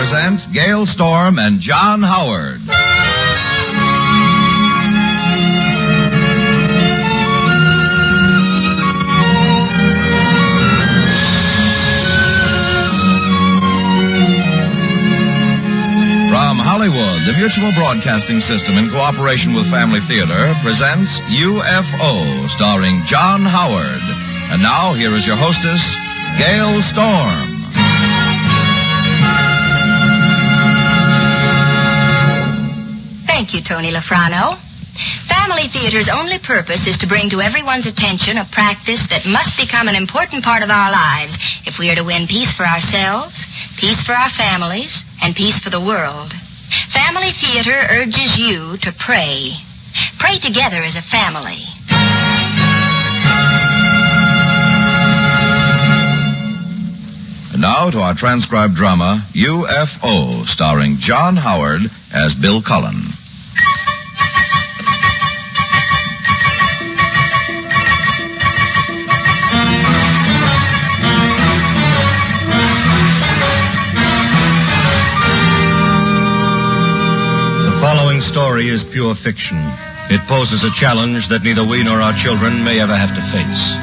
presents Gail Storm and John Howard. From Hollywood, the Mutual Broadcasting System, in cooperation with Family Theater, presents UFO, starring John Howard. And now, here is your hostess, Gail Storm. Thank you, Tony Lafrano. Family Theater's only purpose is to bring to everyone's attention a practice that must become an important part of our lives if we are to win peace for ourselves, peace for our families, and peace for the world. Family Theater urges you to pray. Pray together as a family. And now to our transcribed drama, UFO, starring John Howard as Bill Cullen. The following story is pure fiction. It poses a challenge that neither we nor our children may ever have to face.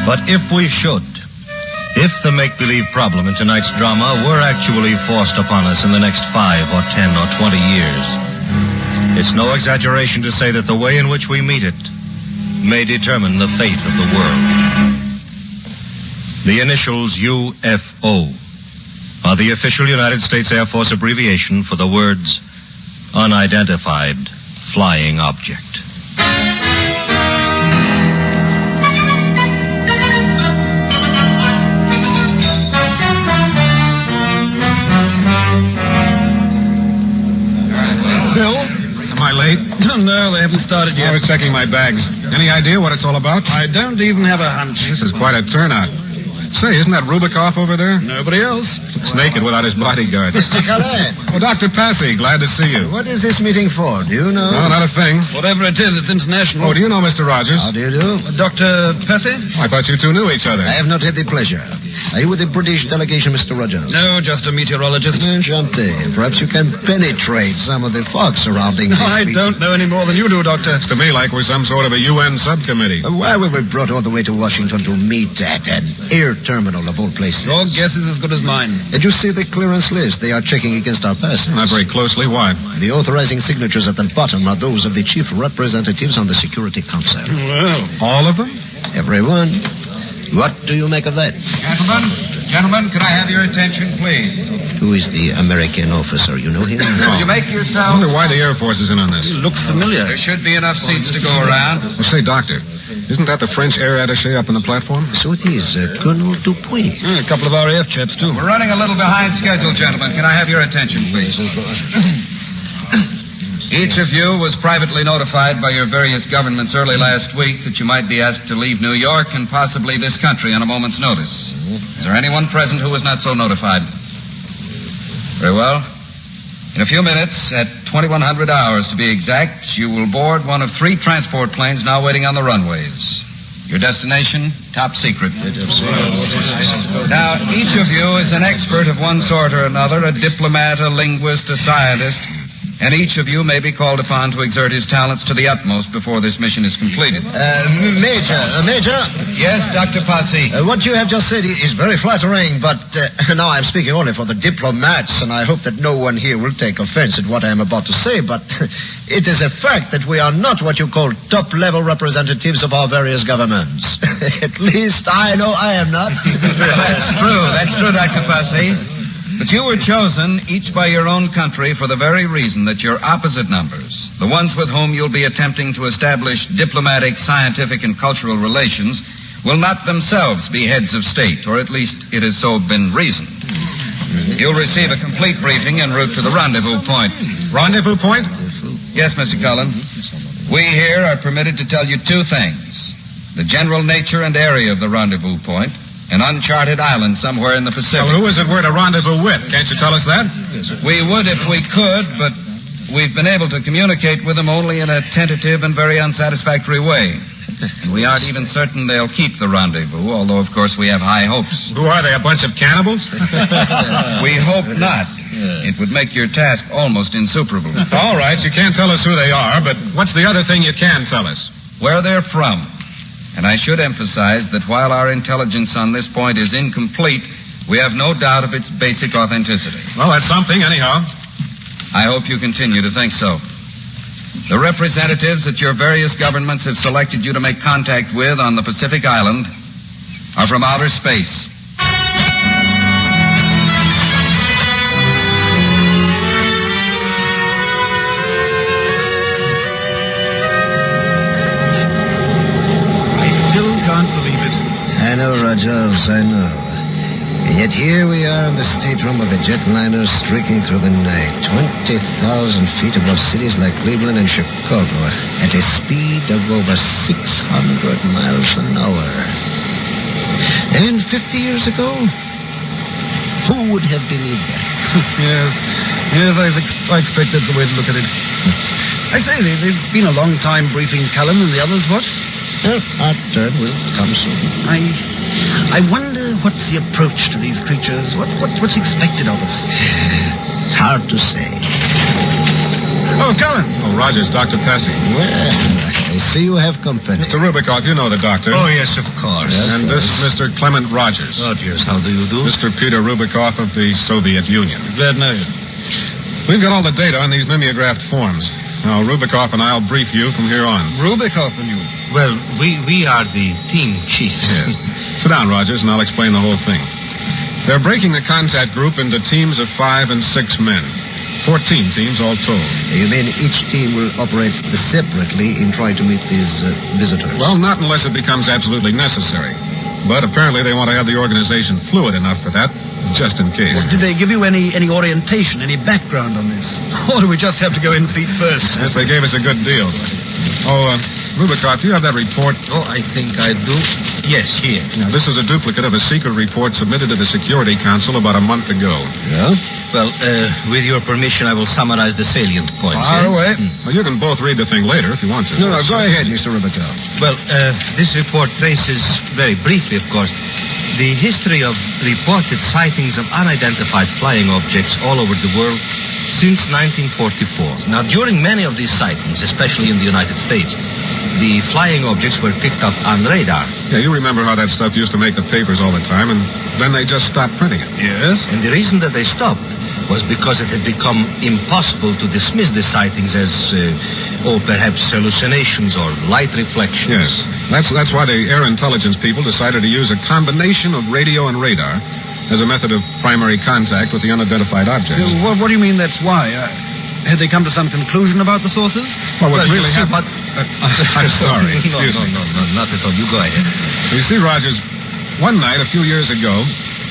But if we should, if the make-believe problem in tonight's drama were actually forced upon us in the next 5 or 10 or 20 years, it's no exaggeration to say that the way in which we meet it may determine the fate of the world. The initials UFO are the official United States Air Force abbreviation for the words Unidentified Flying Object. Bill? Am I late? No, they haven't started yet. I was checking my bags. Any idea what it's all about? I don't even have a hunch. This is quite a turnout. Say, isn't that Rubikoff over there? Nobody else. Looks naked without his bodyguard. Mr. Calais. Oh, Dr. Passy, glad to see you. What is this meeting for? Do you know? No, not a thing. Whatever it is, it's international. Oh, do you know Mr. Rogers? How do you do? Dr. Percy? I thought you two knew each other. I have not had the pleasure. Are you with the British delegation, Mr. Rogers? No, just a meteorologist. Enchanté. Perhaps you can penetrate some of the fog surrounding this I meeting. don't know any more than you do, Doctor. Looks to me like we're some sort of a UN subcommittee. Why were we brought all the way to Washington to meet at an air terminal of all places? Your guess is as good as mine. Did you see the clearance list? They are checking against our passes. Not very closely. Why? The authorizing signatures at the bottom are those of the chief representatives on the Security Council. Well, All of them? Everyone. What do you make of that? Gentlemen, could I have your attention, please? Who is the American officer? You know him? Will you make I yourselves... wonder why the Air Force is in on this. looks familiar. There should be enough seats to go around. Oh, say, Doctor, isn't that the French air attaché up on the platform? So it is, Colonel Dupuy. A couple of RAF chaps, too. We're running a little behind schedule, gentlemen. Can I have your attention, please? Each of you was privately notified by your various governments early last week that you might be asked to leave New York and possibly this country on a moment's notice. Is there anyone present who was not so notified? Very well. In a few minutes, at 2100 hours to be exact, you will board one of 3 transport planes now waiting on the runways. Your destination, top secret. Now, each of you is an expert of one sort or another, a diplomat, a linguist, a scientist, and each of you may be called upon to exert his talents to the utmost before this mission is completed. Major. Yes, Dr. Passy. What you have just said is very flattering, but now I'm speaking only for the diplomats, and I hope that no one here will take offense at what I am about to say, but it is a fact that we are not what you call top-level representatives of our various governments. At least I know I am not. That's true, Dr. Passy. But you were chosen, each by your own country, for the very reason that your opposite numbers, the ones with whom you'll be attempting to establish diplomatic, scientific, and cultural relations, will not themselves be heads of state, or at least it has so been reasoned. You'll receive a complete briefing en route to the rendezvous point. Rendezvous point? Yes, Mr. Cullen. We here are permitted to tell you 2 things. The general nature and area of the rendezvous point, an uncharted island somewhere in the Pacific. Well, who is it we're to rendezvous with? Can't you tell us that? We would if we could, but we've been able to communicate with them only in a tentative and very unsatisfactory way. And we aren't even certain they'll keep the rendezvous, although, of course, we have high hopes. Who are they, a bunch of cannibals? We hope not. It would make your task almost insuperable. All right, you can't tell us who they are, but what's the other thing you can tell us? Where they're from. And I should emphasize that while our intelligence on this point is incomplete, we have no doubt of its basic authenticity. Well, that's something, anyhow. I hope you continue to think so. The representatives that your various governments have selected you to make contact with on the Pacific Island are from outer space. I still can't believe it. I know, Rogers, I know. And yet here we are in the stateroom of the jetliner streaking through the night, 20,000 feet above cities like Cleveland and Chicago, at a speed of over 600 miles an hour. And 50 years ago, who would have believed that? Yes, I expect that's the way to look at it. I say, they've been a long time briefing Cullen and the others, what? Well, our turn will come soon. I wonder what's the approach to these creatures? What's expected of us? Hard to say. Oh, Cullen. Oh, Rogers, Dr. Passy. Well, I see you have company. Mr. Rubikoff, you know the doctor. Oh, yes, of course. And this Mr. Clement Rogers. Rogers, how do you do? Mr. Peter Rubikoff of the Soviet Union. Glad to know you. We've got all the data on these mimeographed forms. Now, Rubikoff and I'll brief you from here on. Rubikoff and you. Well, we are the team chiefs. Yes. Sit down, Rogers, and I'll explain the whole thing. They're breaking the contact group into teams of 5 and 6 men. 14 teams all told. You mean each team will operate separately in trying to meet these visitors? Well, not unless it becomes absolutely necessary. But apparently they want to have the organization fluid enough for that, just in case. Did they give you any orientation, any background on this? Or do we just have to go in feet first? Yes, they gave us a good deal. Oh, Rubikoff, do you have that report? Oh, I think I do. Yes, here. Now, this is a duplicate of a secret report submitted to the Security Council about a month ago. Yeah? Well, with your permission, I will summarize the salient points. Fire away. Well, you can both read the thing later if you want to. No, go ahead, Mr. Rubikoff. Well, this report traces, very briefly, of course, the history of reported sightings of unidentified flying objects all over the world since 1944. Now, during many of these sightings, especially in the United States, the flying objects were picked up on radar. Yeah, you remember how that stuff used to make the papers all the time, and then they just stopped printing it. Yes. And the reason that they stopped was because it had become impossible to dismiss the sightings as, perhaps hallucinations or light reflections. Yes, that's why the air intelligence people decided to use a combination of radio and radar as a method of primary contact with the unidentified objects. What do you mean that's why? Had they come to some conclusion about the sources? Well, what Well, really you see, happened... I'm sorry, excuse me. No, not at all. You go ahead. You see, Rogers, one night a few years ago,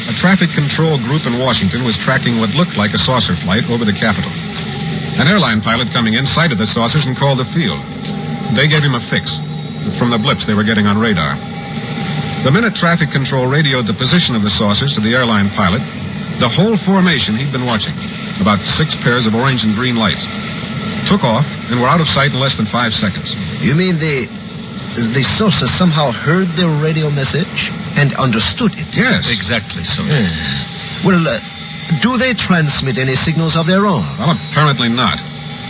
a traffic control group in Washington was tracking what looked like a saucer flight over the Capitol. An airline pilot coming in sighted the saucers and called the field. They gave him a fix from the blips they were getting on radar. The minute traffic control radioed the position of the saucers to the airline pilot, the whole formation he'd been watching, about 6 pairs of orange and green lights, took off and were out of sight in less than 5 seconds. You mean the saucers somehow heard the radio message and understood it? Yes. Exactly so. Well, do they transmit any signals of their own? Well, apparently not.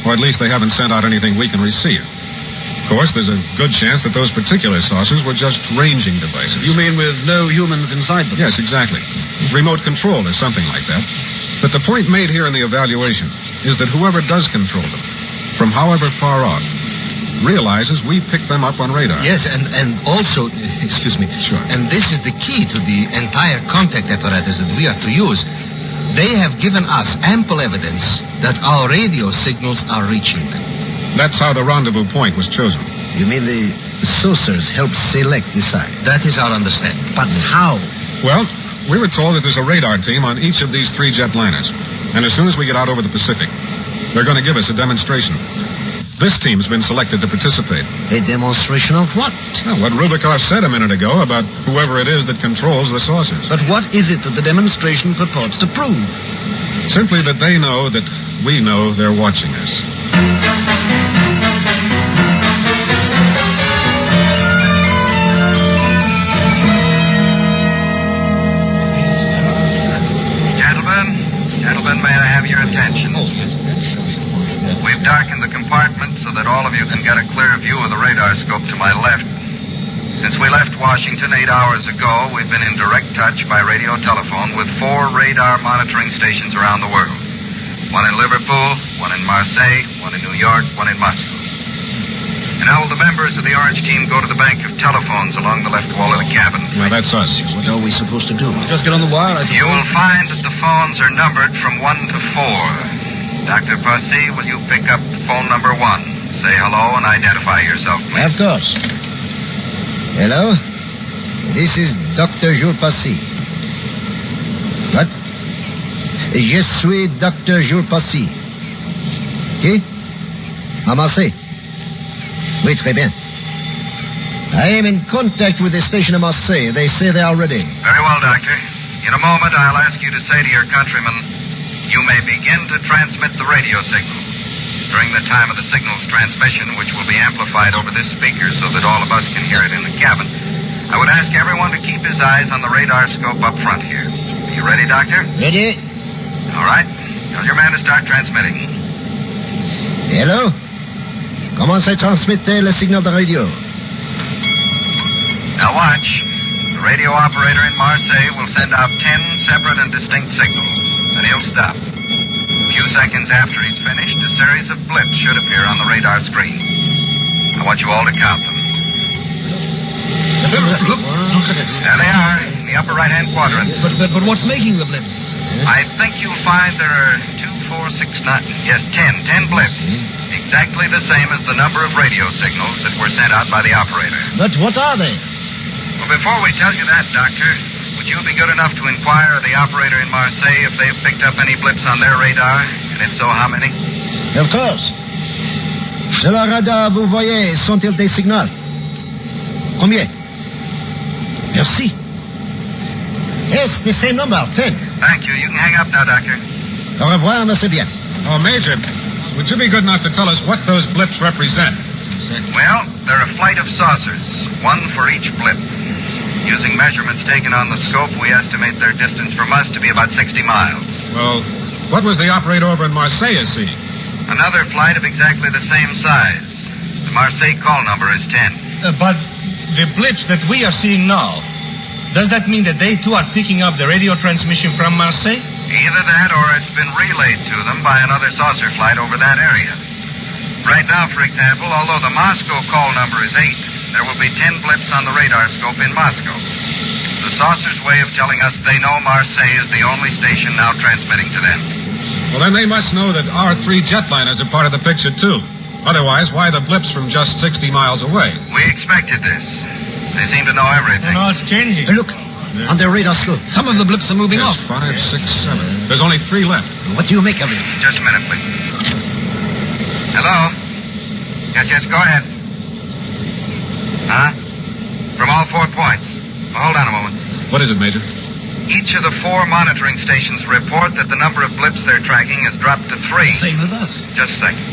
Or at least they haven't sent out anything we can receive. Of course, there's a good chance that those particular saucers were just ranging devices. You mean with no humans inside them? Yes, exactly. Remote control or something like that. But the point made here in the evaluation is that whoever does control them, from however far off, realizes we pick them up on radar. Yes, and also, excuse me. Sure. And this is the key to the entire contact apparatus that we are to use. They have given us ample evidence that our radio signals are reaching them. That's how the rendezvous point was chosen. You mean the saucers help select the site? That is our understanding. But how? Well, we were told that there's a radar team on each of these 3 jetliners. And as soon as we get out over the Pacific, they're going to give us a demonstration. This team's been selected to participate. A demonstration of what? Well, what Rubikoff said a minute ago about whoever it is that controls the saucers. But what is it that the demonstration purports to prove? Simply that they know that we know they're watching us. darken the compartment so that all of you can get a clear view of the radar scope to my left. Since we left Washington 8 hours ago, we've been in direct touch by radio telephone with 4 radar monitoring stations around the world. One in Liverpool, one in Marseille, one in New York, one in Moscow. And now will the members of the Orange team go to the bank of telephones along the left wall of the cabin? Well, that's us. What are we supposed to do? Just get on the wire, I suppose. You will find that the phones are numbered from 1 to 4. Dr. Passy, will you pick up phone number 1? Say hello and identify yourself, please. Of course. Hello? This is Dr. Jules Passy. What? Je suis Dr. Jules Passy. Qui? À Marseille. Oui, très bien. I am in contact with the station of Marseille. They say they are ready. Very well, Doctor. In a moment, I'll ask you to say to your countrymen, you may begin to transmit the radio signal. During the time of the signal's transmission, which will be amplified over this speaker so that all of us can hear it in the cabin, I would ask everyone to keep his eyes on the radar scope up front here. Are you ready, Doctor? Ready? All right. Tell your man to start transmitting. Hello? Commencez à transmettre le signal de radio. Now watch. The radio operator in Marseille will send out 10 separate and distinct signals. Then he'll stop. A few seconds after he's finished, a series of blips should appear on the radar screen. I want you all to count them. Look at it. There they are, in the upper right-hand quadrant. But what's making the blips? I think you'll find there are 2, 4, 6, 9... Yes, 10. 10 blips. Exactly the same as the number of radio signals that were sent out by the operator. But what are they? Well, before we tell you that, Doctor, would you be good enough to inquire of the operator in Marseille if they've picked up any blips on their radar? And if so, how many? Of course. Sur le radar, vous voyez, sont-ils des signaux? Combien? Merci. Yes, the same number, 10. Thank you. You can hang up now, Doctor. Au revoir, merci bien. Oh, Major, would you be good enough to tell us what those blips represent? Well, they're a flight of saucers, one for each blip. Using measurements taken on the scope, we estimate their distance from us to be about 60 miles. Well, what was the operator over in Marseille seeing? Another flight of exactly the same size. The Marseille call number is 10. But the blips that we are seeing now, does that mean that they too are picking up the radio transmission from Marseille? Either that or it's been relayed to them by another saucer flight over that area. Right now, for example, although the Moscow call number is 8, there will be 10 blips on the radar scope in Moscow. It's the saucer's way of telling us they know Marseille is the only station now transmitting to them. Well, then they must know that our 3 jetliners are part of the picture, too. Otherwise, why the blips from just 60 miles away? We expected this. They seem to know everything. No, it's changing. Look, on the radar scope. Some of the blips are moving There's off. 5, 6, 7. There's only 3 left. What do you make of it? Just a minute, please. Hello? Yes, go ahead. Huh? From all 4 points. Well, hold on a moment. What is it, Major? Each of the 4 monitoring stations report that the number of blips they're tracking has dropped to 3. Same as us. Just a second.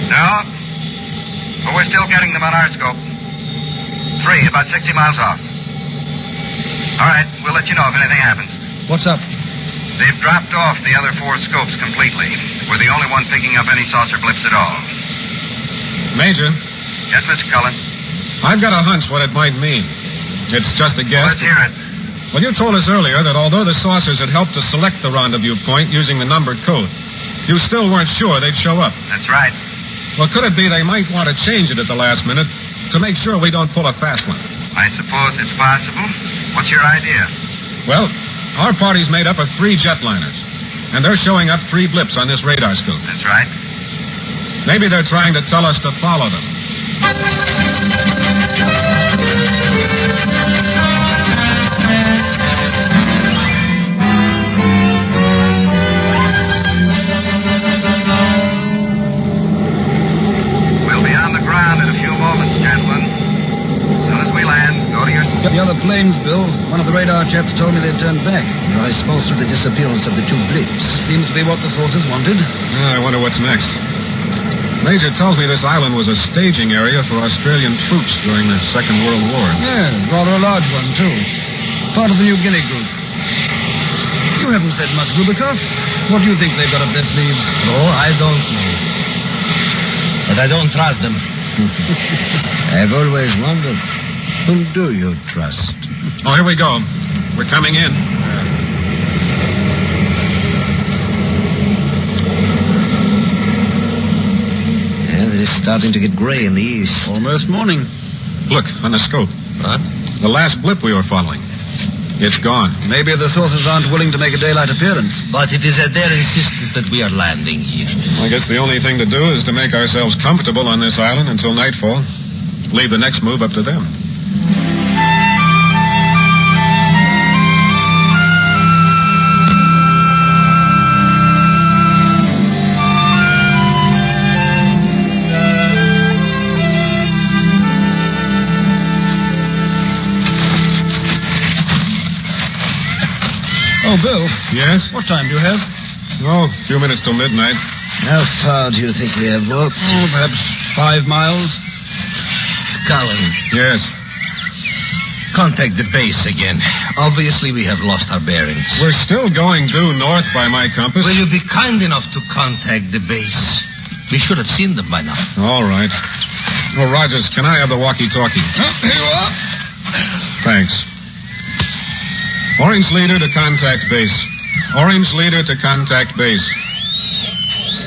No? But we're still getting them on our scope. 3, about 60 miles off. All right, we'll let you know if anything happens. What's up? They've dropped off the other 4 scopes completely. We're the only one picking up any saucer blips at all. Major, Yes, Mr. Cullen? I've got a hunch what it might mean. It's just a guess. Let's hear it. Well, you told us earlier that although the saucers had helped to select the rendezvous point using the numbered code, you still weren't sure they'd show up. That's right. Well, could it be they might want to change it at the last minute to make sure we don't pull a fast one? I suppose it's possible. What's your idea? Well, our party's made up of 3 jetliners, and they're showing up 3 blips on this radar scope. That's right. Maybe they're trying to tell us to follow them. We'll be on the ground in a few moments, gentlemen. As soon as we land, go to your... The other planes, Bill. One of the radar chaps told me they'd turned back. In response to the disappearance of the 2 blips. Seems to be what the sources wanted. I wonder what's next. Major tells me this island was a staging area for Australian troops during the Second World War. Yeah, rather a large one, too. Part of the New Guinea group. You haven't said much, Rubikoff. What do you think they've got up their sleeves? Oh, I don't know. But I don't trust them. I've always wondered, whom do you trust? Oh, here we go. We're coming in. Yeah, this is starting to get gray in the east. Almost morning. Look, on the scope. What? The last blip we were following. It's gone. Maybe the sources aren't willing to make a daylight appearance. But it is at their insistence that we are landing here. I guess the only thing to do is to make ourselves comfortable on this island until nightfall. Leave the next move up to them. Oh, Bill. Yes? What time do you have? Oh, a few minutes till midnight. How far do you think we have walked? Oh, perhaps 5 miles. Cullen, Yes. contact the base again. Obviously, we have lost our bearings. We're still going due north by my compass. Will you be kind enough to contact the base? We should have seen them by now. All right. Oh, Rogers, can I have the walkie-talkie? Oh, here you are. Thanks. Orange leader to contact base. Orange leader to contact base.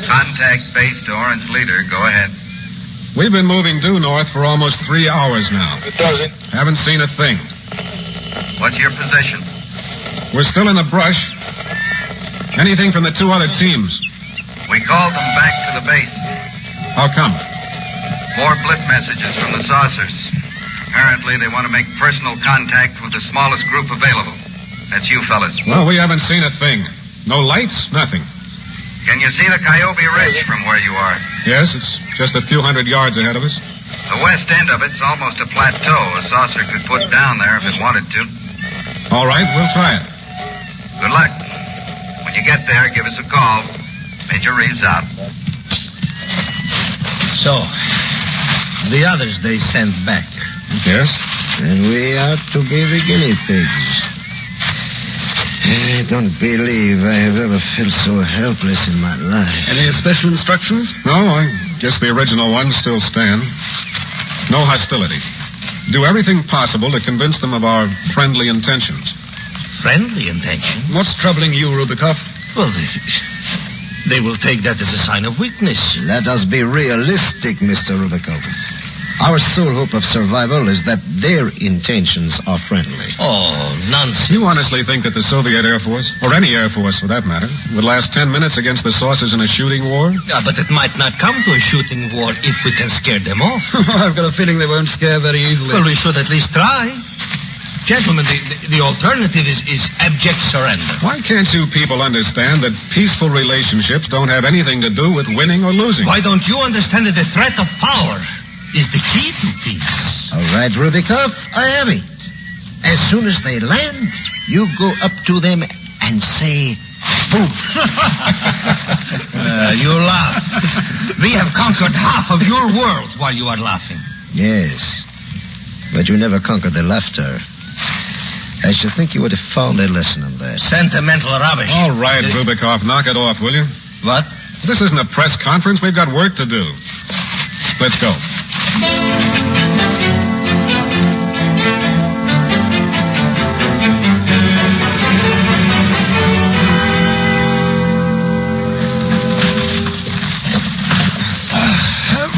Contact base to Orange Leader. Go ahead. We've been moving due north for almost 3 hours now. Haven't seen a thing. What's your position? We're still in the brush. Anything from the 2 other teams? We called them back to the base. How come? More blip messages from the saucers. Apparently, they want to make personal contact with the smallest group available. That's you fellas. Well, we haven't seen a thing. No lights, nothing. Can you see the Coyote Ridge from where you are? Yes, it's just a few hundred yards ahead of us. The west end of it's almost a plateau a saucer could put down there if it wanted to. All right, we'll try it. Good luck. When you get there, give us a call. Major Reeves out. So, the others they sent back. Yes? And we are to be the guinea pigs. I don't believe I have ever felt so helpless in my life. Any special instructions? No, I guess the original ones still stand. No hostility. Do everything possible to convince them of our friendly intentions. Friendly intentions? What's troubling you, Rubikoff? Well, they will take that as a sign of weakness. Let us be realistic, Mr. Rubikov. Our sole hope of survival is that their intentions are friendly. Oh, nonsense. You honestly think that the Soviet Air Force, or any Air Force for that matter, would last 10 minutes against the saucers in a shooting war? Yeah, but it might not come to a shooting war if we can scare them off. I've got a feeling they won't scare very easily. Well, we should at least try. Gentlemen, the alternative is abject surrender. Why can't you people understand that peaceful relationships don't have anything to do with winning or losing? Why don't you understand that the threat of power is the key to peace? All right, Rubikov, I have it. As soon as they land, you go up to them and say, boom. You laugh. We have conquered half of your world while you are laughing. Yes, but you never conquered the laughter. I should think you would have found a lesson in that. Sentimental rubbish. All right, Rubikov, knock it off, will you? What? This isn't a press conference. We've got work to do. Let's go.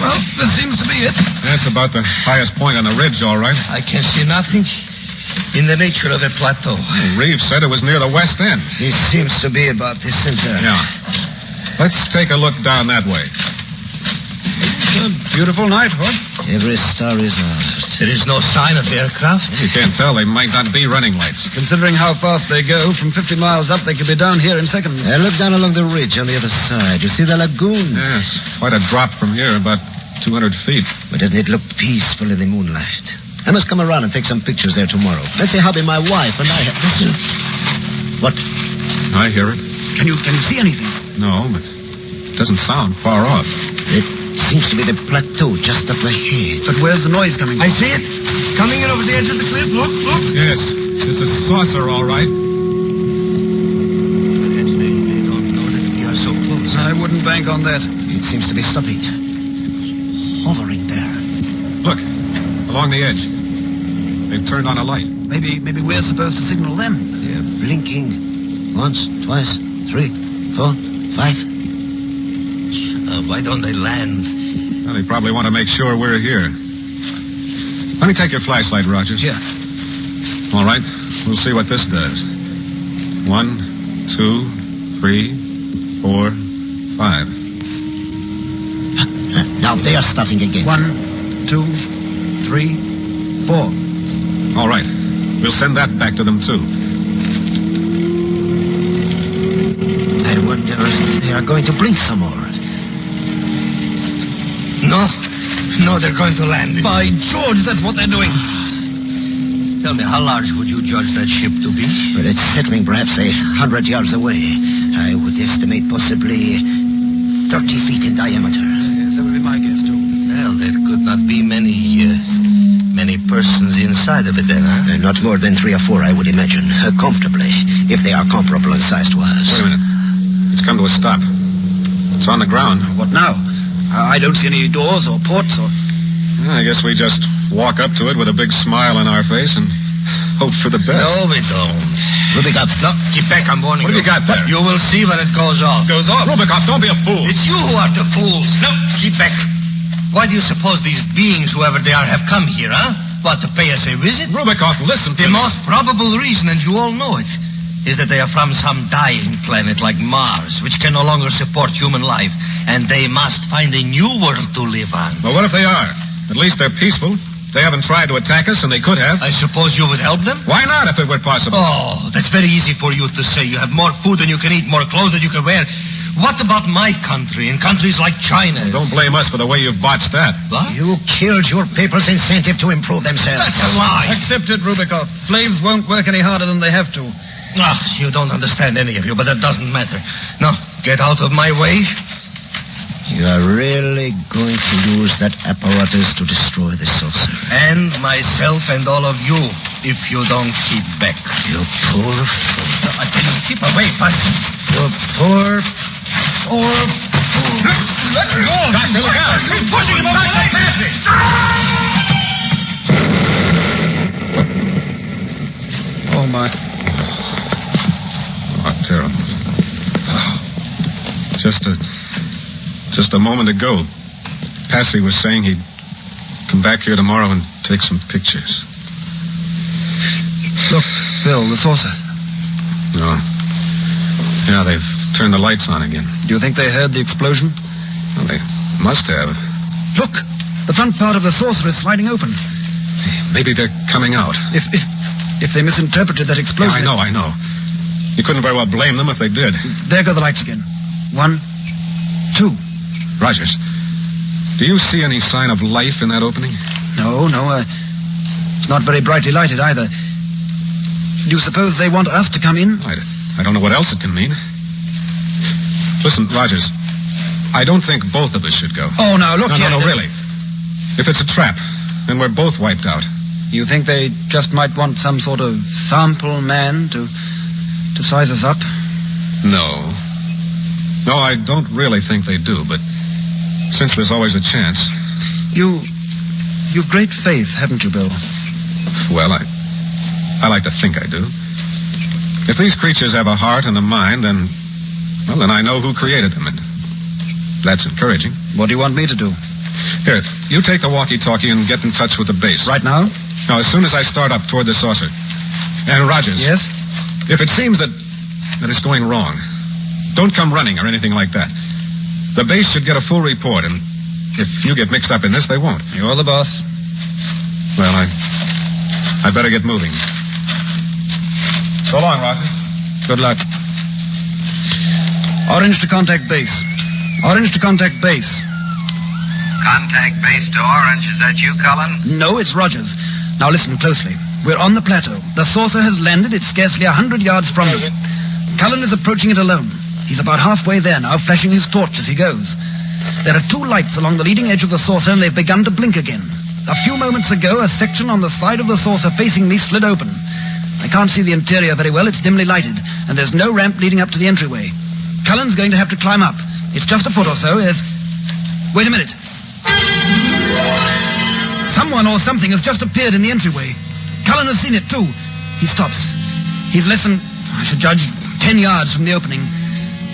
Well, this seems to be it. That's about the highest point on the ridge, all right. I can see nothing in the nature of a plateau. Reeves said it was near the west end. It seems to be about the center. Yeah. Let's take a look down that way. It's a beautiful night, what? Every star is out. There is no sign of aircraft. You can't tell. They might not be running lights. Considering how fast they go, from 50 miles up, they could be down here in seconds. Look down along the ridge on the other side. You see the lagoon? Yes. Quite a drop from here, about 200 feet. But doesn't it look peaceful in the moonlight? I must come around and take some pictures there tomorrow. Let's say hobby my wife and I have... Listen. What? I hear it. Can you see anything? No, but it doesn't sound far off. It seems to be the plateau just up ahead. But where's the noise coming from? I see it. Coming in over the edge of the cliff. Look, look. Yes, it's a saucer, all right. Perhaps they don't know that we are so close. I wouldn't bank on that. It seems to be stopping. hovering there. Look, along the edge. They've turned on a light. Maybe we're supposed to signal them. They're blinking. Once, twice, 3, 4, 5. Why don't they land? Well, they probably want to make sure we're here. Let me take your flashlight, Rogers. Yeah. All right. We'll see what this does. 1, 2, 3, 4, 5. Now they are starting again. 1, 2, 3, 4. All right. We'll send that back to them, too. I wonder if they are going to blink some more. No, they're going to land. By George, that's what they're doing. Tell me, how large would you judge that ship to be? Well, it's settling perhaps 100 yards away. I would estimate possibly 30 feet in diameter. Yes, that would be my guess, too. Well, there could not be many persons inside of it then, huh? Not more than 3 or 4, I would imagine. Comfortably, if they are comparable in size to us. Wait a minute. It's come to a stop. It's on the ground. What now? I don't see any doors or ports or... I guess we just walk up to it with a big smile on our face and hope for the best. No, we don't. Rubikoff. No, keep back, I'm warning What have you got there? You will see when it goes off. Goes off? Rubikoff, don't be a fool. It's you who are the fools. No, keep back. Why do you suppose these beings, whoever they are, have come here, huh? What, to pay us a visit? Rubikoff, listen to The me. most probable reason, and you all know it, is that they are from some dying planet like Mars, which can no longer support human life, and they must find a new world to live on. Well, what if they are? At least they're peaceful. They haven't tried to attack us, and they could have. I suppose you would help them? Why not, if it were possible? Oh, that's very easy for you to say. You have more food than you can eat, more clothes than you can wear. What about my country and countries like China? Don't blame us for the way you've botched that. What? You killed your people's incentive to improve themselves. That's a lie. Accept it, Rubikoff. Slaves won't work any harder than they have to. Ah, you don't understand, any of you, but that doesn't matter. Now, get out of my way. You are really going to use that apparatus to destroy the saucer. And myself and all of you, if you don't keep back. You poor fool. I tell you, keep away, fast. You poor fool. Let me go. Doctor, look out. Keep pushing him over the passage. Oh, my. Oh, terrible. Just a moment ago, Passy was saying he'd come back here tomorrow and take some pictures. Look, Bill, the saucer. No. Yeah, they've turned the lights on again. Do you think they heard the explosion? Well, they must have. Look, the front part of the saucer is sliding open. Maybe they're coming out. If they misinterpreted that explosion... Yeah, I know. You couldn't very well blame them if they did. There go the lights again. 1, 2. Rogers, do you see any sign of life in that opening? No, it's not very brightly lighted either. Do you suppose they want us to come in? I don't know what else it can mean. Listen, Rogers, I don't think both of us should go. Oh, now, look here. No, really. If it's a trap, then we're both wiped out. You think they just might want some sort of sample man to size us up? No, I don't really think they do, but since there's always a chance... You've great faith, haven't you, Bill? Well, I like to think I do. If these creatures have a heart and a mind, then I know who created them, and that's encouraging. What do you want me to do? Here, you take the walkie-talkie and get in touch with the base. Right now? Now, as soon as I start up toward the saucer. And Rogers. Yes? If it seems that it's going wrong, don't come running or anything like that. The base should get a full report, and if you get mixed up in this, they won't. You're the boss. Well, I better get moving. So long, Roger. Good luck. Orange to contact base. Orange to contact base. Contact base to Orange. Is that you, Cullen? No, it's Rogers. Now listen closely. We're on the plateau. The saucer has landed. It's scarcely 100 yards from me. Cullen is approaching it alone. He's about halfway there now, flashing his torch as he goes. There are 2 lights along the leading edge of the saucer, and they've begun to blink again. A few moments ago, a section on the side of the saucer facing me slid open. I can't see the interior very well. It's dimly lighted, and there's no ramp leading up to the entryway. Cullen's going to have to climb up. It's just a foot or so. Wait a minute. Someone or something has just appeared in the entryway. Cullen has seen it too. He stops. He's less than, I should judge, 10 yards from the opening.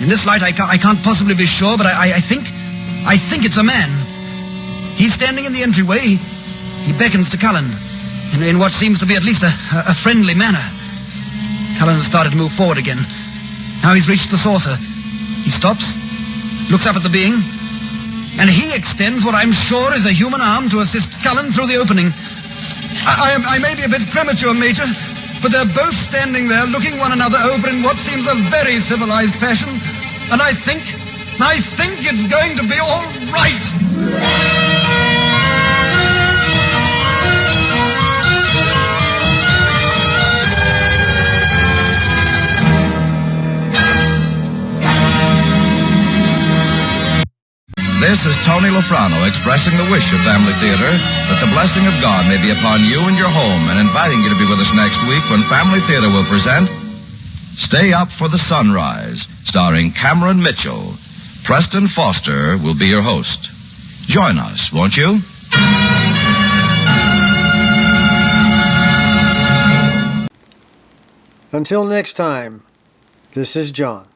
In this light, I can't possibly be sure, but I think it's a man. He's standing in the entryway. He beckons to Cullen in what seems to be at least a friendly manner. Cullen has started to move forward again. Now he's reached the saucer. He stops, looks up at the being, and he extends what I'm sure is a human arm to assist Cullen through the opening. I may be a bit premature, Major, but they're both standing there looking one another over in what seems a very civilized fashion, and I think it's going to be all right. This is Tony Lafrano expressing the wish of Family Theater that the blessing of God may be upon you and your home, and inviting you to be with us next week when Family Theater will present Stay Up for the Sunrise, starring Cameron Mitchell. Preston Foster will be your host. Join us, won't you? Until next time, this is John.